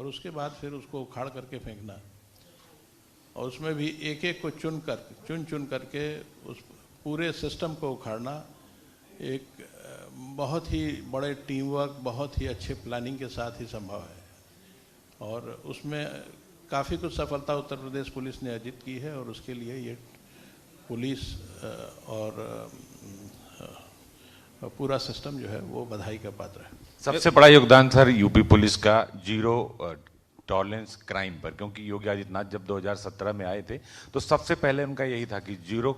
उसके बाद फिर उसको उखाड़ करके फेंकना, और उसमें भी एक एक को चुन करके उस पूरे सिस्टम को उखाड़ना एक बहुत ही बड़े टीम वर्क, बहुत ही अच्छे प्लानिंग के साथ ही संभव है। और उसमें काफ़ी कुछ सफलता उत्तर प्रदेश पुलिस ने अर्जित की है, और उसके लिए ये पुलिस और पूरा सिस्टम जो है वो बधाई का पात्र है। सबसे बड़ा योगदान सर यूपी पुलिस का जीरो टॉलरेंस क्राइम पर, क्योंकि योगी आदित्यनाथ जब 2017 में आए थे तो सबसे पहले उनका यही था कि जीरो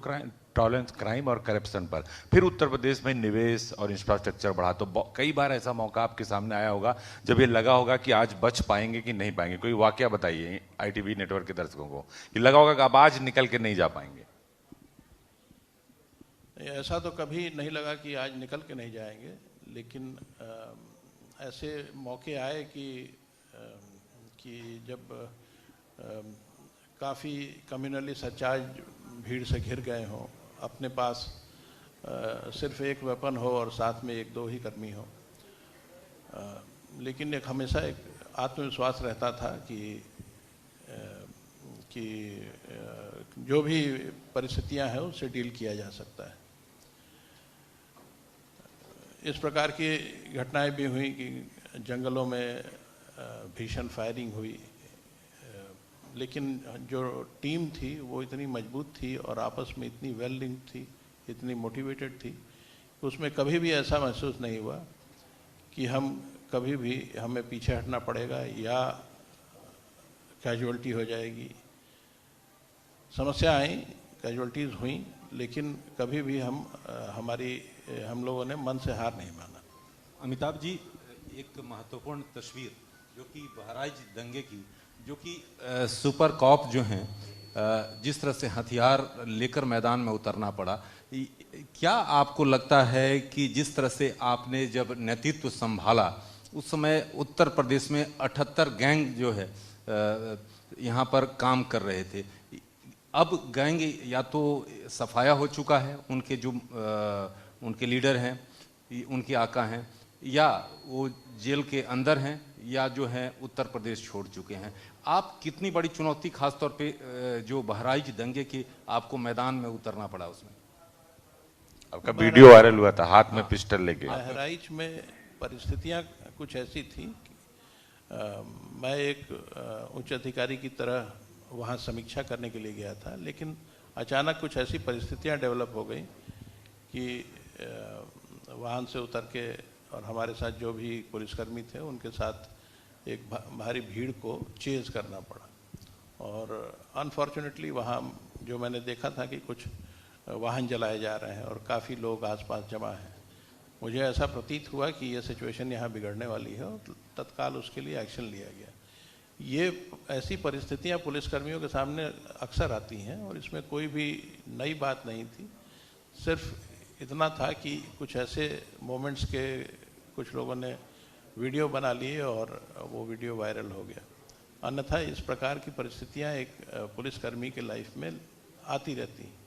टॉलरेंस क्राइम और करप्शन पर। फिर उत्तर प्रदेश में निवेश और इंफ्रास्ट्रक्चर बढ़ा, तो कई बार ऐसा मौका आपके सामने आया होगा जब ये लगा होगा कि आज बच पाएंगे कि नहीं पाएंगे। कोई वाकया बताइए ITV नेटवर्क के दर्शकों को कि लगा होगा कि अब आज निकल के नहीं जा पाएंगे। ऐसा तो कभी नहीं लगा कि आज निकल के नहीं जाएंगे, लेकिन ऐसे मौके आए कि जब काफ़ी कम्युनली सचार्ज भीड़ से घिर गए हों, अपने पास सिर्फ एक वेपन हो और साथ में एक दो ही कर्मी हो, लेकिन एक हमेशा एक आत्मविश्वास रहता था कि जो भी परिस्थितियां हैं उससे डील किया जा सकता है। इस प्रकार की घटनाएं भी हुई कि जंगलों में भीषण फायरिंग हुई, लेकिन जो टीम थी वो इतनी मजबूत थी और आपस में इतनी वेल लिंक्ड थी, इतनी मोटिवेटेड थी, उसमें कभी भी ऐसा महसूस नहीं हुआ कि कभी भी हमें पीछे हटना पड़ेगा या कैजुअल्टी हो जाएगी। समस्या आई, कैजुअल्टीज़ हुई, लेकिन कभी भी हम लोगों ने मन से हार नहीं माना। अमिताभ जी, एक महत्वपूर्ण तस्वीर जो कि बहराइच दंगे की, जो कि सुपर कॉप जो हैं जिस तरह से हथियार लेकर मैदान में उतरना पड़ा, क्या आपको लगता है कि जिस तरह से आपने जब नेतृत्व संभाला उस समय उत्तर प्रदेश में 78 गैंग जो है यहाँ पर काम कर रहे थे, अब गैंग या तो सफाया हो चुका है, उनके जो उनके लीडर हैं, उनके आका हैं, या वो जेल के अंदर हैं, या जो है उत्तर प्रदेश छोड़ चुके हैं? आप कितनी बड़ी चुनौती, खासतौर पे जो बहराइच दंगे की आपको मैदान में उतरना पड़ा उसमें? आपका वीडियो वायरल हुआ था हाथ में पिस्टल लेके। बहराइच में परिस्थितियां कुछ ऐसी थी कि मैं एक उच्च अधिकारी की तरह वहाँ समीक्षा करने के लिए गया था, लेकिन अचानक कुछ ऐसी परिस्थितियां डेवलप हो गई कि वाहन से उतर के और हमारे साथ जो भी पुलिसकर्मी थे उनके साथ एक भारी भीड़ को चेज करना पड़ा। और अनफॉर्चुनेटली वहाँ जो मैंने देखा था कि कुछ वाहन जलाए जा रहे हैं और काफ़ी लोग आसपास जमा हैं, मुझे ऐसा प्रतीत हुआ कि ये सिचुएशन यहाँ बिगड़ने वाली है और तत्काल उसके लिए एक्शन लिया गया। ये ऐसी परिस्थितियाँ पुलिसकर्मियों के सामने अक्सर आती हैं और इसमें कोई भी नई बात नहीं थी, सिर्फ इतना था कि कुछ ऐसे मोमेंट्स के कुछ लोगों ने वीडियो बना लिए और वो वीडियो वायरल हो गया। अन्यथा इस प्रकार की परिस्थितियाँ एक पुलिसकर्मी के लाइफ में आती रहती हैं।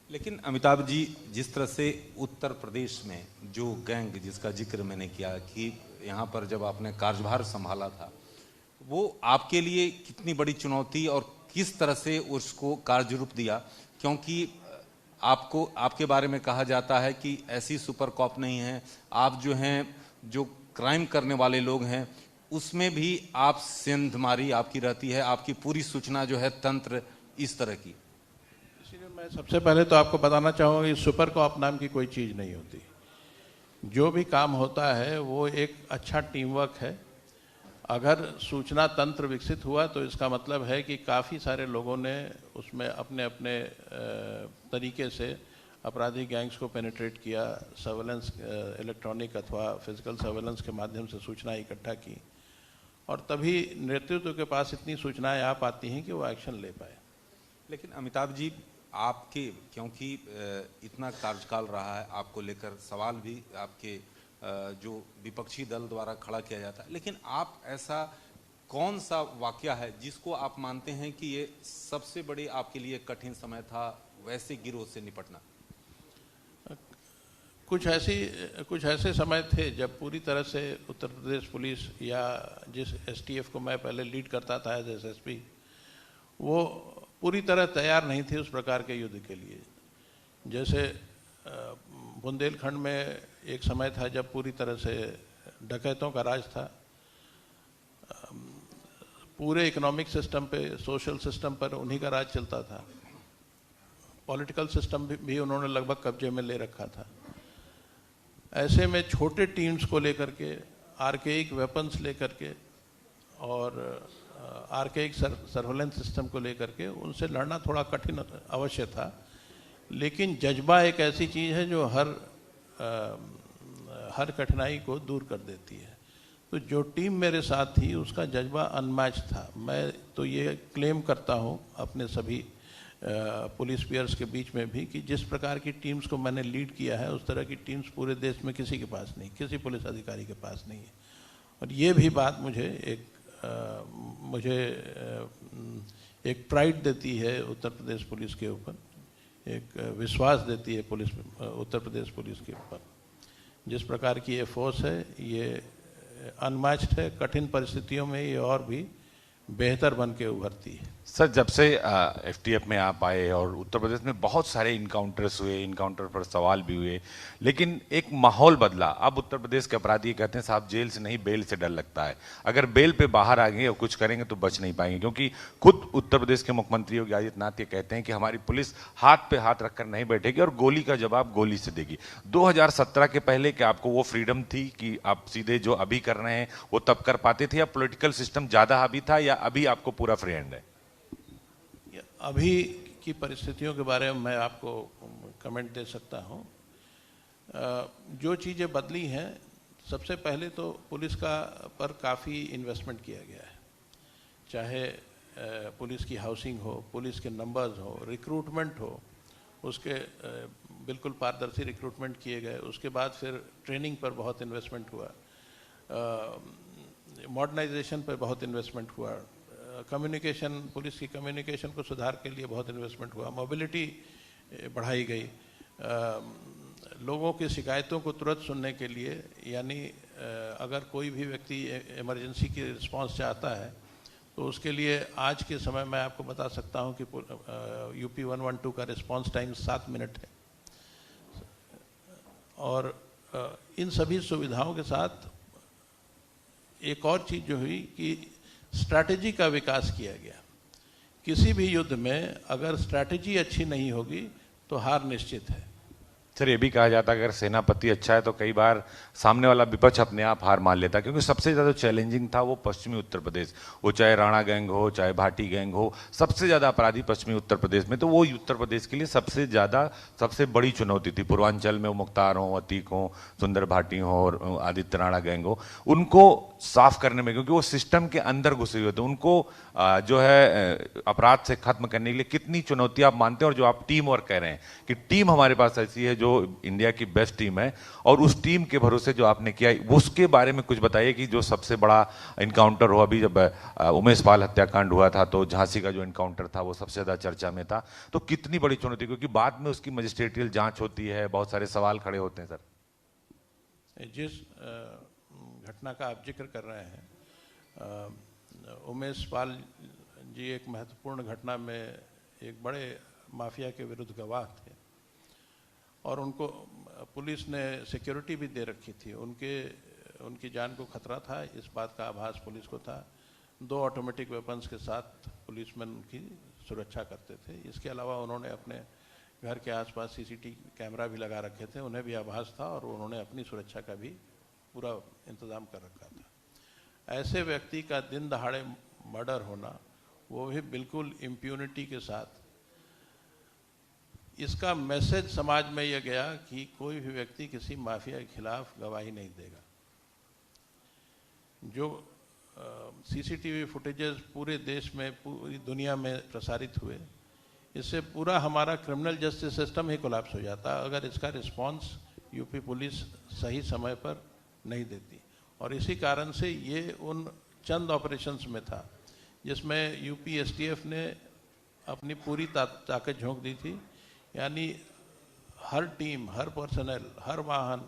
लेकिन अमिताभ जी, जिस तरह से उत्तर प्रदेश में जो गैंग जिसका जिक्र मैंने किया कि यहाँ पर जब आपने कार्यभार संभाला था, वो आपके लिए कितनी बड़ी चुनौती और किस तरह से उसको कार्य रूप दिया? क्योंकि आपके बारे में कहा जाता है कि ऐसी सुपर कॉप नहीं है, आप जो हैं, जो क्राइम करने वाले लोग हैं उसमें भी आप सेंधमारी आपकी रहती है, आपकी पूरी सूचना जो है तंत्र इस तरह की। इसीलिए मैं सबसे पहले तो आपको बताना चाहूँगा कि सुपर कॉप नाम की कोई चीज़ नहीं होती। जो भी काम होता है वो एक अच्छा टीम वर्क है। अगर सूचना तंत्र विकसित हुआ तो इसका मतलब है कि काफ़ी सारे लोगों ने उसमें अपने अपने तरीके से आपराधिक गैंग्स को पेनिट्रेट किया, सर्वेलेंस, इलेक्ट्रॉनिक अथवा फिजिकल सर्वेलेंस के माध्यम से सूचना इकट्ठा की, और तभी नेतृत्व के पास इतनी सूचनाएं आ पाती हैं कि वो एक्शन ले पाए। लेकिन अमिताभ जी, आपके क्योंकि इतना कार्यकाल रहा है, आपको लेकर सवाल भी आपके जो विपक्षी दल द्वारा खड़ा किया जाता है, लेकिन आप ऐसा कौन सा वाकया है जिसको आप मानते हैं कि ये सबसे बड़ी आपके लिए कठिन समय था वैसे गिरोह से निपटना? कुछ ऐसे समय थे जब पूरी तरह से उत्तर प्रदेश पुलिस या जिस एसटीएफ को मैं पहले लीड करता था एज एसएसपी, वो पूरी तरह तैयार नहीं थी उस प्रकार के युद्ध के लिए। जैसे बुंदेलखंड में एक समय था जब पूरी तरह से डकैतों का राज था, पूरे इकोनॉमिक सिस्टम पे, सोशल सिस्टम पर उन्हीं का राज चलता था, पॉलिटिकल सिस्टम भी उन्होंने लगभग कब्जे में ले रखा था। ऐसे में छोटे टीम्स को लेकर के, आर्केइक वेपन्स लेकर के और आर्केइक सर्वेलेंस सिस्टम को लेकर के उनसे लड़ना थोड़ा कठिन अवश्य था, लेकिन जज्बा एक ऐसी चीज़ है जो हर कठिनाई को दूर कर देती है। तो जो टीम मेरे साथ थी उसका जज्बा अनमैच था। मैं तो ये क्लेम करता हूँ अपने सभी पुलिस पियर्स के बीच में भी कि जिस प्रकार की टीम्स को मैंने लीड किया है उस तरह की टीम्स पूरे देश में किसी के पास नहीं, किसी पुलिस अधिकारी के पास नहीं है। और ये भी बात मुझे एक प्राइड देती है उत्तर प्रदेश पुलिस के ऊपर, एक विश्वास देती है उत्तर प्रदेश पुलिस के ऊपर। जिस प्रकार की ये फोर्स है ये अनमैच्ड है, कठिन परिस्थितियों में ये और भी बेहतर बन के उभरती है। सर, जब से एफटीएफ में आप आए और उत्तर प्रदेश में बहुत सारे इनकाउंटर्स हुए, इनकाउंटर पर सवाल भी हुए, लेकिन एक माहौल बदला। अब उत्तर प्रदेश के अपराधी कहते हैं साहब जेल से नहीं बेल से डर लगता है, अगर बेल पे बाहर आ गए और कुछ करेंगे तो बच नहीं पाएंगे, क्योंकि खुद उत्तर प्रदेश के मुख्यमंत्री योगी आदित्यनाथ ये कहते हैं कि हमारी पुलिस हाथ पे हाथ रखकर नहीं बैठेगी और गोली का जवाब गोली से देगी। 2017 के पहले क्या आपको वो फ्रीडम थी कि आप सीधे जो अभी कर रहे हैं वो तब कर पाते थे, या पॉलिटिकल सिस्टम ज्यादा हावी था, या अभी आपको पूरा फ्री हैंड है? अभी की परिस्थितियों के बारे में मैं आपको कमेंट दे सकता हूं। जो चीज़ें बदली हैं, सबसे पहले तो पुलिस पर काफ़ी इन्वेस्टमेंट किया गया है, चाहे पुलिस की हाउसिंग हो, पुलिस के नंबर्स हो, रिक्रूटमेंट हो, उसके बिल्कुल पारदर्शी रिक्रूटमेंट किए गए। उसके बाद फिर ट्रेनिंग पर बहुत इन्वेस्टमेंट हुआ, मॉडर्नाइजेशन पर बहुत इन्वेस्टमेंट हुआ, कम्युनिकेशन, पुलिस की कम्युनिकेशन को सुधार के लिए बहुत इन्वेस्टमेंट हुआ, मोबिलिटी बढ़ाई गई, लोगों की शिकायतों को तुरंत सुनने के लिए, यानी अगर कोई भी व्यक्ति इमरजेंसी की रिस्पांस चाहता है तो उसके लिए आज के समय में आपको बता सकता हूं कि यूपी 112 का रिस्पांस टाइम 7 मिनट है। और इन सभी सुविधाओं के साथ एक और चीज़ जो हुई कि स्ट्रैटेजी का विकास किया गया। किसी भी युद्ध में अगर स्ट्रैटेजी अच्छी नहीं होगी तो हार निश्चित है। सर, ये भी कहा जाता है अगर सेनापति अच्छा है तो कई बार सामने वाला विपक्ष अपने आप हार मान लेता है, क्योंकि सबसे ज़्यादा चैलेंजिंग था वो पश्चिमी उत्तर प्रदेश, वो चाहे राणा गैंग हो, चाहे भाटी गैंग हो, सबसे ज़्यादा अपराधी पश्चिमी उत्तर प्रदेश में। तो वो उत्तर प्रदेश के लिए सबसे बड़ी चुनौती थी। पूर्वांचल में वो मुख्तार हो, अतीक हो, सुंदर भाटी हो और आदित्य राणा गैंग हो, उनको साफ करने में, क्योंकि वो सिस्टम के अंदर घुसे हुए थे, उनको जो है अपराध से खत्म करने के लिए कितनी चुनौती आप मानते हैं? और जो आप टीम वर्क कह रहे हैं कि टीम हमारे पास ऐसी है जो इंडिया की बेस्ट टीम है, और उस टीम के भरोसे जो आपने किया उसके बारे में कुछ बताइए कि जो सबसे बड़ा इनकाउंटर हुआ अभी जब उमेश पाल हत्याकांड हुआ था तो झांसी का जो इनकाउंटर था वो सबसे ज्यादा चर्चा में था, तो कितनी बड़ी चुनौती, क्योंकि बाद में उसकी मजिस्ट्रेटियल जांच होती है, बहुत सारे सवाल खड़े होते हैं। सर, जिस घटना का आप जिक्र कर रहे हैं, उमेश पाल जी एक महत्वपूर्ण घटना में एक बड़े माफिया के विरुद्ध गवाह थे और उनको पुलिस ने सिक्योरिटी भी दे रखी थी। उनकी जान को खतरा था, इस बात का आभास पुलिस को था। 2 ऑटोमेटिक वेपन्स के साथ पुलिसमैन उनकी सुरक्षा करते थे। इसके अलावा उन्होंने अपने घर के आसपास सीसीटीवी कैमरा भी लगा रखे थे, उन्हें भी आभास था और उन्होंने अपनी सुरक्षा का भी पूरा इंतजाम कर रखा था। ऐसे व्यक्ति का दिन दहाड़े मर्डर होना, वो भी बिल्कुल इम्प्यूनिटी के साथ, इसका मैसेज समाज में यह गया कि कोई भी व्यक्ति किसी माफिया के खिलाफ गवाही नहीं देगा। जो सीसीटीवी फुटेजेस पूरे देश में, पूरी दुनिया में प्रसारित हुए, इससे पूरा हमारा क्रिमिनल जस्टिस सिस्टम ही कोलैप्स हो जाता अगर इसका रिस्पांस यूपी पुलिस सही समय पर नहीं देती। और इसी कारण से ये उन चंद ऑपरेशंस में था जिसमें यूपी एसटीएफ ने अपनी पूरी ताकत झोंक दी थी। यानी हर टीम, हर पर्सनल, हर वाहन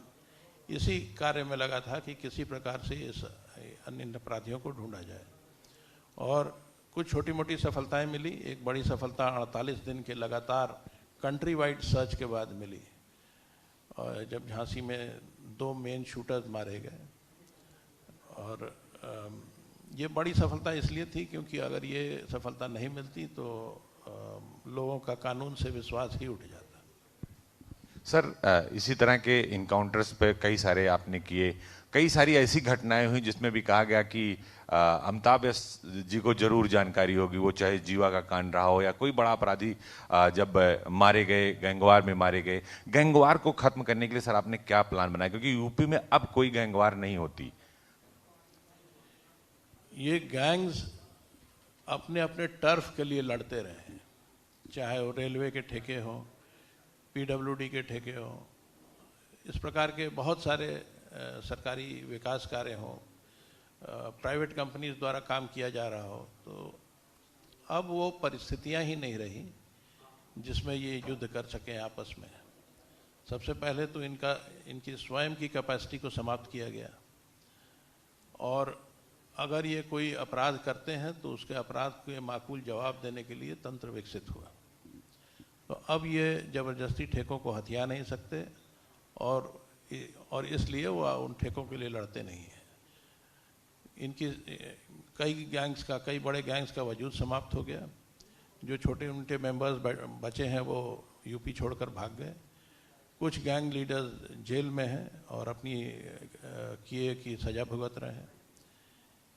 इसी कार्य में लगा था कि किसी प्रकार से इस अन्य अपराधियों को ढूंढा जाए। और कुछ छोटी मोटी सफलताएं मिली। एक बड़ी सफलता 48 दिन के लगातार कंट्री वाइड सर्च के बाद मिली, और जब झांसी में 2 मेन शूटर्स मारे गए। और ये बड़ी सफलता इसलिए थी क्योंकि अगर ये सफलता नहीं मिलती तो लोगों का कानून से विश्वास ही उठ जाता। सर, इसी तरह के इनकाउंटर्स पे कई सारे आपने किए, कई सारी ऐसी घटनाएं हुई जिसमें भी कहा गया कि अमिताभ जी को जरूर जानकारी होगी, वो चाहे जीवा का कांड रहा हो या कोई बड़ा अपराधी जब मारे गए, गैंगवार में मारे गए। गैंगवार को खत्म करने के लिए सर आपने क्या प्लान बनाया, क्योंकि यूपी में अब कोई गैंगवार नहीं होती? ये गैंग्स अपने अपने टर्फ के लिए लड़ते रहे हैं, चाहे वो रेलवे के ठेके हों, पीडब्ल्यूडी के ठेके हों, इस प्रकार के बहुत सारे सरकारी विकास कार्य हों, प्राइवेट कंपनीज द्वारा काम किया जा रहा हो। तो अब वो परिस्थितियां ही नहीं रही जिसमें ये युद्ध कर सकें आपस में। सबसे पहले तो इनकी स्वयं की कैपेसिटी को समाप्त किया गया, और अगर ये कोई अपराध करते हैं तो उसके अपराध के माकूल जवाब देने के लिए तंत्र विकसित हुआ। तो अब ये ज़बरदस्ती ठेकों को हथिया नहीं सकते, और इसलिए वो उन ठेकों के लिए लड़ते नहीं हैं। इनकी कई बड़े गैंग्स का वजूद समाप्त हो गया। जो छोटे उनके मेंबर्स बचे हैं वो यूपी छोड़कर भाग गए। कुछ गैंग लीडर्स जेल में हैं और अपनी किए की सजा भुगत रहे हैं।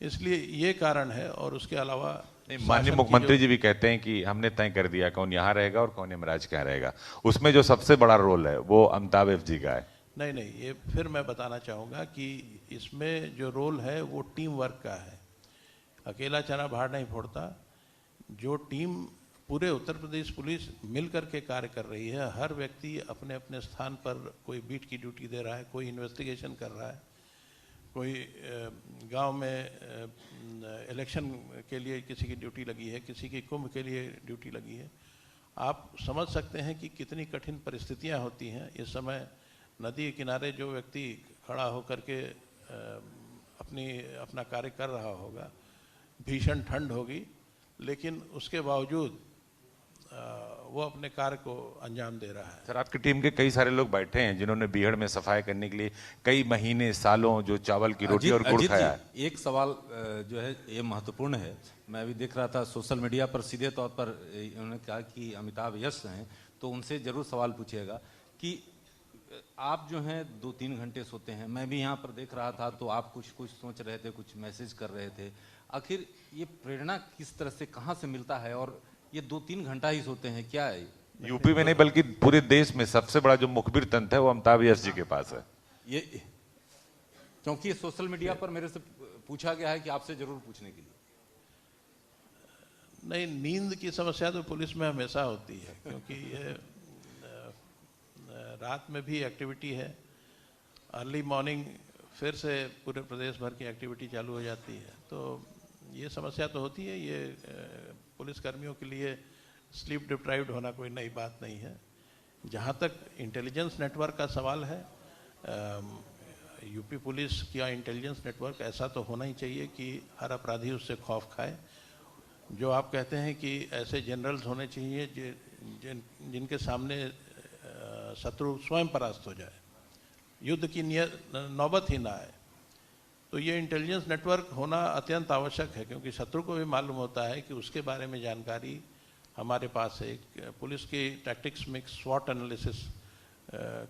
इसलिए ये कारण है। और उसके अलावा माननीय मुख्यमंत्री जी भी कहते हैं कि हमने तय कर दिया कौन यहाँ रहेगा और कौन यमराज कहाँ रहेगा। उसमें जो सबसे बड़ा रोल है वो अमिताभ जी का है। नहीं, ये फिर मैं बताना चाहूँगा कि इसमें जो रोल है वो टीम वर्क का है। अकेला चना बाहर नहीं फोड़ता। जो टीम पूरे उत्तर प्रदेश पुलिस मिल करके कार्य कर रही है, हर व्यक्ति अपने अपने स्थान पर, कोई बीट की ड्यूटी दे रहा है, कोई इन्वेस्टिगेशन कर रहा है, कोई गांव में इलेक्शन के लिए किसी की ड्यूटी लगी है, किसी की कुंभ के लिए ड्यूटी लगी है। आप समझ सकते हैं कि कितनी कठिन परिस्थितियां होती हैं। इस समय नदी के किनारे जो व्यक्ति खड़ा होकर के अपना कार्य कर रहा होगा, भीषण ठंड होगी, लेकिन उसके बावजूद वो अपने कार्य को अंजाम दे रहा है। सर, आपकी टीम के कई सारे लोग बैठे हैं जिन्होंने बीहड़ में सफाई करने के लिए कई महीने, सालों जो चावल की रोटी और गुड़ खाया है। एक सवाल जो है ये महत्वपूर्ण है। मैं अभी देख रहा था सोशल मीडिया पर, सीधे तौर पर उन्होंने कहा कि अमिताभ यश हैं, तो उनसे जरूर सवाल पूछिएगा कि आप जो हैं 2-3 घंटे सोते हैं। मैं भी यहाँ पर देख रहा था तो आप कुछ सोच रहे थे, कुछ मैसेज कर रहे थे। आखिर ये प्रेरणा किस तरह से, कहाँ से मिलता है? और ये 2-3 घंटा ही सोते हैं क्या है? यूपी में नहीं बल्कि पूरे देश में सबसे बड़ा जो मुखबिर तंत्र है वो अमिताभ यश जी के पास है। ये क्योंकि ये सोशल मीडिया पर मेरे से पूछा गया है कि आपसे जरूर पूछने के लिए। नहीं, नींद की समस्या तो पुलिस में हमेशा होती है, क्योंकि ये रात में भी एक्टिविटी है। अर्ली मॉर्निंग फिर से पूरे प्रदेश भर की एक्टिविटी चालू हो जाती है। तो ये समस्या तो होती है। ये पुलिस कर्मियों के लिए स्लीप डिप्राइव्ड होना कोई नई बात नहीं है। जहाँ तक इंटेलिजेंस नेटवर्क का सवाल है, यूपी पुलिस का इंटेलिजेंस नेटवर्क ऐसा तो होना ही चाहिए कि हर अपराधी उससे खौफ खाए। जो आप कहते हैं कि ऐसे जनरल्स होने चाहिए जिनके सामने शत्रु स्वयं परास्त हो जाए, युद्ध की नौबत ही ना आए। तो ये इंटेलिजेंस नेटवर्क होना अत्यंत आवश्यक है, क्योंकि शत्रु को भी मालूम होता है कि उसके बारे में जानकारी हमारे पास है। पुलिस की टैक्टिक्स में स्वॉट एनालिसिस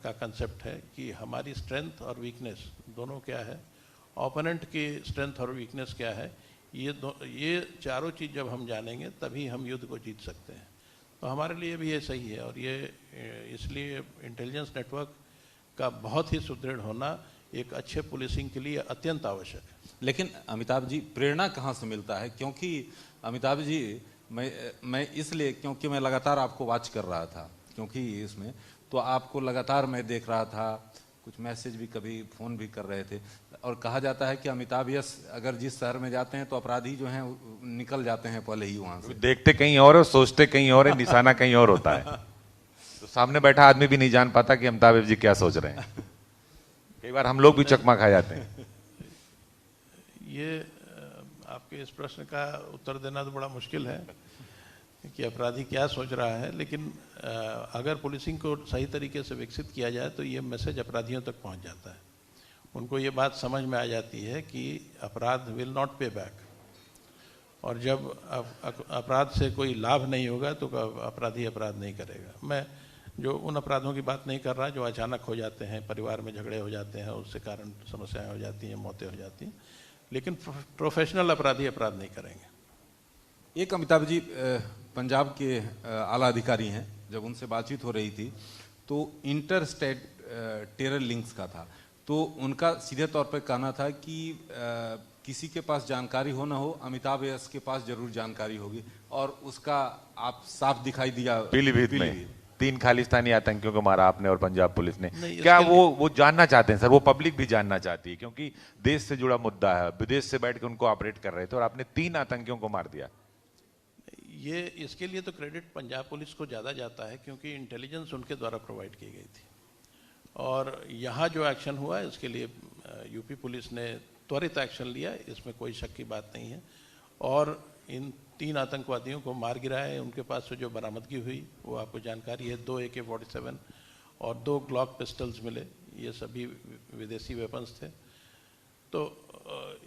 का कंसेप्ट है कि हमारी स्ट्रेंथ और वीकनेस दोनों क्या है, ओपोनेंट की स्ट्रेंथ और वीकनेस क्या है। ये चारों चीज़ जब हम जानेंगे तभी हम युद्ध को जीत सकते हैं। तो हमारे लिए भी ये सही है, और ये इसलिए इंटेलिजेंस नेटवर्क का बहुत ही सुदृढ़ होना एक अच्छे पुलिसिंग के लिए अत्यंत आवश्यक है। लेकिन अमिताभ जी, प्रेरणा कहाँ से मिलता है? क्योंकि अमिताभ जी, मैं इसलिए क्योंकि मैं लगातार आपको वॉच कर रहा था, क्योंकि इसमें तो आपको लगातार मैं देख रहा था, कुछ मैसेज भी, कभी फ़ोन भी कर रहे थे। और कहा जाता है कि अमिताभ यश अगर जिस शहर में जाते हैं तो अपराधी जो हैं निकल जाते हैं पहले ही वहाँ से। देखते कहीं और है, सोचते कहीं और है, निशाना कहीं और होता है। तो सामने बैठा आदमी भी नहीं जान पाता कि अमिताभ जी क्या सोच रहे हैं। कई बार हम लोग भी चकमा खा जाते हैं। ये आपके इस प्रश्न का उत्तर देना तो बड़ा मुश्किल है कि अपराधी क्या सोच रहा है, लेकिन अगर पुलिसिंग को सही तरीके से विकसित किया जाए तो ये मैसेज अपराधियों तक पहुंच जाता है। उनको ये बात समझ में आ जाती है कि अपराध विल नॉट पे बैक, और जब अपराध से कोई लाभ नहीं होगा तो अपराधी अपराध नहीं करेगा। मैं जो उन अपराधों की बात नहीं कर रहा जो अचानक हो जाते हैं, परिवार में झगड़े हो जाते हैं, उससे कारण समस्याएं हो जाती हैं, मौतें हो जाती हैं, लेकिन प्रोफेशनल अपराधी अपराध नहीं करेंगे। एक अमिताभ जी पंजाब के आला अधिकारी हैं, जब उनसे बातचीत हो रही थी तो इंटर स्टेट टेरर लिंक्स का था, तो उनका सीधे तौर पर कहना था कि किसी के पास जानकारी हो ना हो, अमिताभ यस के पास जरूर जानकारी होगी, और उसका आप साफ दिखाई दिया पीलीभीत में 3 खालिस्तानी आतंकियों को मारा आपने और पंजाब पुलिस ने। क्या इसके वो जानना चाहते हैं सर, वो पब्लिक भी जानना चाहती है, क्योंकि देश से जुड़ा मुद्दा है, विदेश से बैठ के उनको ऑपरेट कर रहे थे और आपने 3 आतंकियों को मार दिया। ये इसके लिए तो क्रेडिट पंजाब पुलिस को ज़्यादा जाता है, क्योंकि इंटेलिजेंस उनके द्वारा प्रोवाइड की गई थी, और यहाँ जो एक्शन हुआ है इसके लिए यूपी पुलिस ने त्वरित एक्शन लिया, इसमें कोई शक की बात नहीं है। और इन 3 आतंकवादियों को मार गिराया है। उनके पास से जो बरामदगी हुई वो आपको जानकारी है, 2 AK-47 और 2 ग्लॉक पिस्टल्स मिले, ये सभी विदेशी वेपन्स थे। तो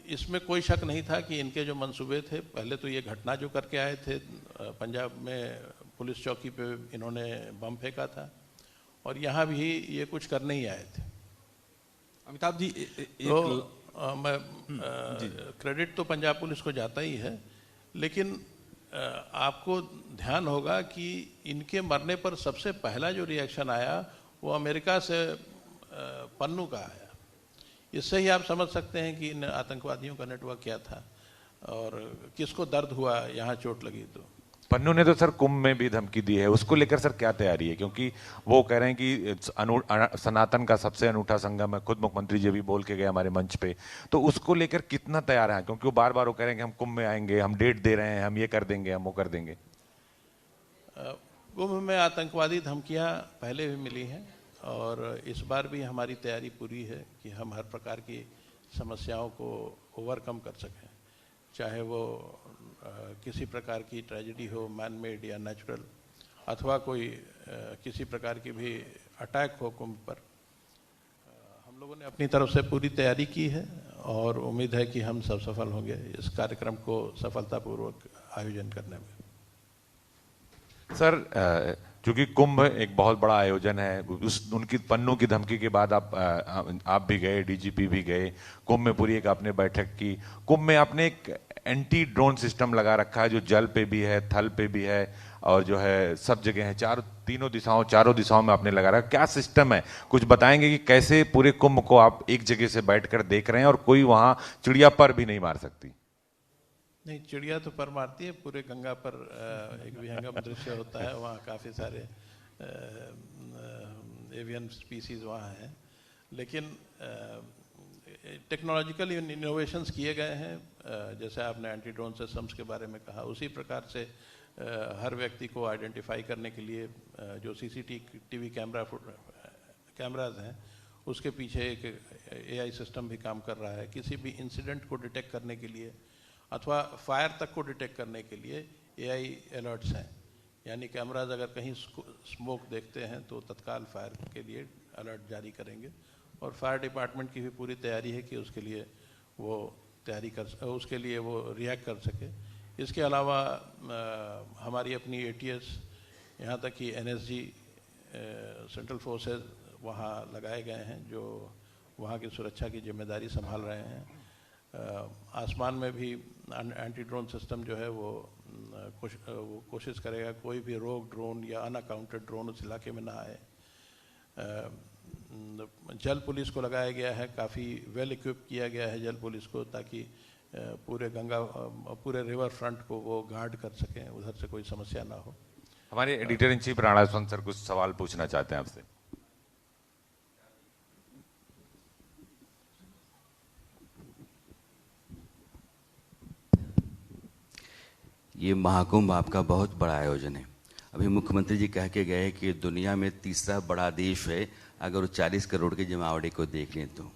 इसमें कोई शक नहीं था कि इनके जो मंसूबे थे, पहले तो ये घटना जो करके आए थे पंजाब में पुलिस चौकी पे इन्होंने बम फेंका था, और यहाँ भी ये कुछ करने ही आए थे। अमिताभ जी मैं क्रेडिट तो पंजाब पुलिस को जाता ही है, लेकिन आपको ध्यान होगा कि इनके मरने पर सबसे पहला जो रिएक्शन आया वो अमेरिका से पन्नू का आया। इससे ही आप समझ सकते हैं कि इन आतंकवादियों का नेटवर्क क्या था और किसको दर्द हुआ यहाँ चोट लगी। तो पन्नू ने तो सर कुंभ में भी धमकी दी है, उसको लेकर सर क्या तैयारी है? क्योंकि वो कह रहे हैं कि सनातन का सबसे अनूठा संगम है, खुद मुख्यमंत्री जी भी बोल के गए हमारे मंच पे, तो उसको लेकर कितना तैयार है? क्योंकि वो बार बार वो कह रहे हैं कि हम कुंभ में आएंगे, हम डेट दे रहे हैं, हम ये कर देंगे, हम वो कर देंगे। कुंभ में आतंकवादी धमकियां पहले भी मिली हैं, और इस बार भी हमारी तैयारी पूरी है कि हम हर प्रकार की समस्याओं को ओवरकम कर सकें, चाहे वो किसी प्रकार की ट्रेजेडी हो, मैन मेड या नेचुरल, अथवा कोई किसी प्रकार की भी अटैक हो कुंभ पर। हम लोगों ने अपनी तरफ से पूरी तैयारी की है और उम्मीद है कि हम सब सफल होंगे इस कार्यक्रम को सफलतापूर्वक आयोजन करने में। सर चूंकि कुंभ एक बहुत बड़ा आयोजन है, उनकी पन्नू की धमकी के बाद आप भी गए, डीजीपी भी गए, कुंभ में पूरी एक आपने बैठक की। कुंभ में आपने एक एंटी ड्रोन सिस्टम लगा रखा है जो जल पे भी है, थल पे भी है, और जो है सब जगह है, चारों दिशाओं में आपने लगा रखा। क्या सिस्टम है, कुछ बताएंगे कि कैसे पूरे कुंभ को आप एक जगह से बैठकर देख रहे हैं और कोई वहां चिड़िया पर भी नहीं मार सकती? नहीं, चिड़िया तो पर मारती है, पूरे गंगा पर एक विहंगम दृश्य होता है, वहाँ काफ़ी सारे एवियन स्पीसीज वहाँ हैं, लेकिन टेक्नोलॉजिकल इनोवेशंस किए गए हैं। जैसे आपने एंटी ड्रोन सिस्टम्स के बारे में कहा, उसी प्रकार से हर व्यक्ति को आइडेंटिफाई करने के लिए जो CCTV कैमराज हैं उसके पीछे एक AI सिस्टम भी काम कर रहा है। किसी भी इंसिडेंट को डिटेक्ट करने के लिए अथवा फायर तक को डिटेक्ट करने के लिए AI अलर्ट्स हैं, यानी कैमराज अगर कहीं स्मोक देखते हैं तो तत्काल फायर के लिए अलर्ट जारी करेंगे, और फायर डिपार्टमेंट की भी पूरी तैयारी है कि उसके लिए वो रिएक्ट कर सके। इसके अलावा हमारी अपनी ATS, यहाँ तक कि NSG सेंट्रल फोर्सेस वहाँ लगाए गए हैं जो वहाँ की सुरक्षा की जिम्मेदारी संभाल रहे हैं। आसमान में भी एंटी ड्रोन सिस्टम जो है वो कोशिश करेगा कोई भी रोग ड्रोन या अनअकाउंटेड ड्रोन उस इलाके में ना आए। जल पुलिस को लगाया गया है, काफ़ी वेल इक्विप किया गया है जल पुलिस को, ताकि पूरे रिवर फ्रंट को वो गार्ड कर सकें, उधर से कोई समस्या ना हो। हमारे editor in chief Rana Jaswant sir कुछ सवाल पूछना चाहते हैं आपसे। ये महाकुंभ आपका बहुत बड़ा आयोजन है, अभी मुख्यमंत्री जी कह के गए कि दुनिया में तीसरा बड़ा देश है अगर वो 40 करोड़ की जमावड़ी को देख लें तो।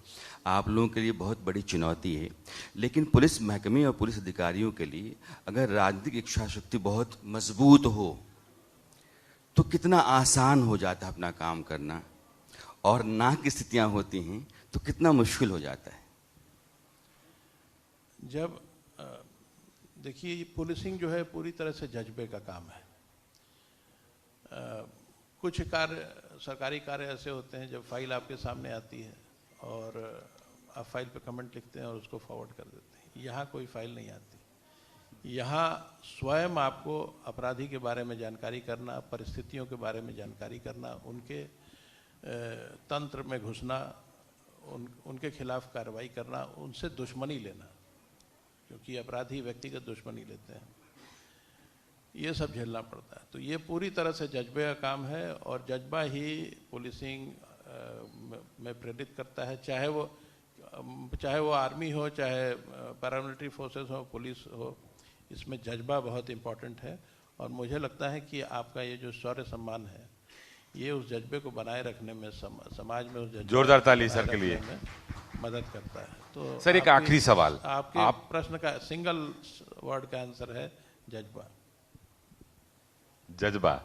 आप लोगों के लिए बहुत बड़ी चुनौती है, लेकिन पुलिस महकमे और पुलिस अधिकारियों के लिए अगर राजनीतिक इच्छा शक्ति बहुत मजबूत हो तो कितना आसान हो जाता है अपना काम करना, और ना की स्थितियां होती हैं तो कितना मुश्किल हो जाता है। जब देखिए, पुलिसिंग जो है पूरी तरह से जज्बे का काम है। कुछ कार्य, सरकारी कार्य ऐसे होते हैं जब फाइल आपके सामने आती है और आप फाइल पे कमेंट लिखते हैं और उसको फॉरवर्ड कर देते हैं। यहाँ कोई फाइल नहीं आती। यहाँ स्वयं आपको अपराधी के बारे में जानकारी करना, परिस्थितियों के बारे में जानकारी करना, उनके तंत्र में घुसना, उनके खिलाफ कार्रवाई करना, उनसे दुश्मनी लेना, क्योंकि अपराधी व्यक्तिगत दुश्मनी लेते हैं, ये सब झेलना पड़ता है। तो ये पूरी तरह से जज्बे का काम है और जज्बा ही पुलिसिंग में प्रेरित करता है, चाहे वो आर्मी हो, चाहे पैरामिलिट्री फोर्सेस हो, पुलिस हो, इसमें जज्बा बहुत इम्पोर्टेंट है। और मुझे लगता है कि आपका ये जो शौर्य सम्मान है, ये उस जज्बे को बनाए रखने में, समाज में उस जज्बे जोरदार ताली सर के लिए मदद करता है। तो सर एक आखिरी सवाल, आपके प्रश्न का सिंगल वर्ड का आंसर है जज्बा। जज्बा।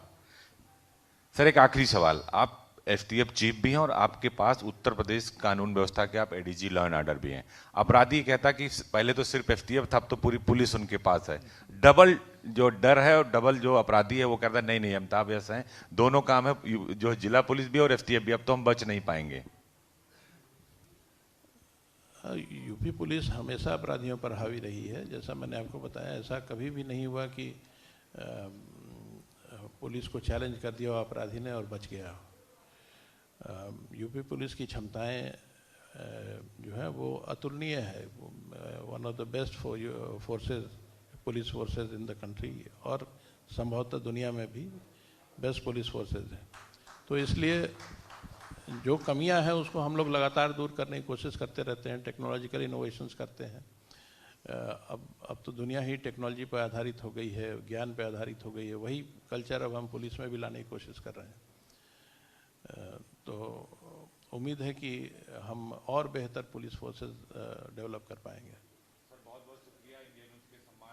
सर एक आखिरी सवाल, आप एसटीएफ चीफ भी हैं और आपके पास उत्तर प्रदेश कानून व्यवस्था के आप एडीजी लॉ एंड ऑर्डर भी हैं। अपराधी कहता कि पहले तो सिर्फ एसटीएफ था, अब तो पूरी पुलिस उनके पास है। डबल जो डर है और डबल जो अपराधी है वो कहता है नहीं नहीं अमिताभ ऐसा है, दोनों काम है, जो जिला पुलिस भी और एसटीएफ भी, अब तो हम बच नहीं पाएंगे। यूपी पुलिस हमेशा अपराधियों पर हावी रही है। जैसा मैंने आपको बताया, ऐसा कभी भी नहीं हुआ कि पुलिस को चैलेंज कर दिया अपराधी ने और बच गया। यूपी पुलिस की क्षमताएं जो है वो अतुलनीय है, one of the best forces, police forces in the country, और संभवतः दुनिया में भी बेस्ट पुलिस फोर्सेस हैं। तो इसलिए जो कमियां हैं उसको हम लोग लगातार दूर करने की कोशिश करते रहते हैं, टेक्नोलॉजिकल इनोवेशंस करते हैं। अब तो दुनिया ही टेक्नोलॉजी पर आधारित हो गई है, ज्ञान पर आधारित हो गई है। वही कल्चर अब हम पुलिस में भी लाने की कोशिश कर रहे हैं। तो उम्मीद है कि हम और बेहतर पुलिस फोर्सेस डेवलप कर पाएंगे।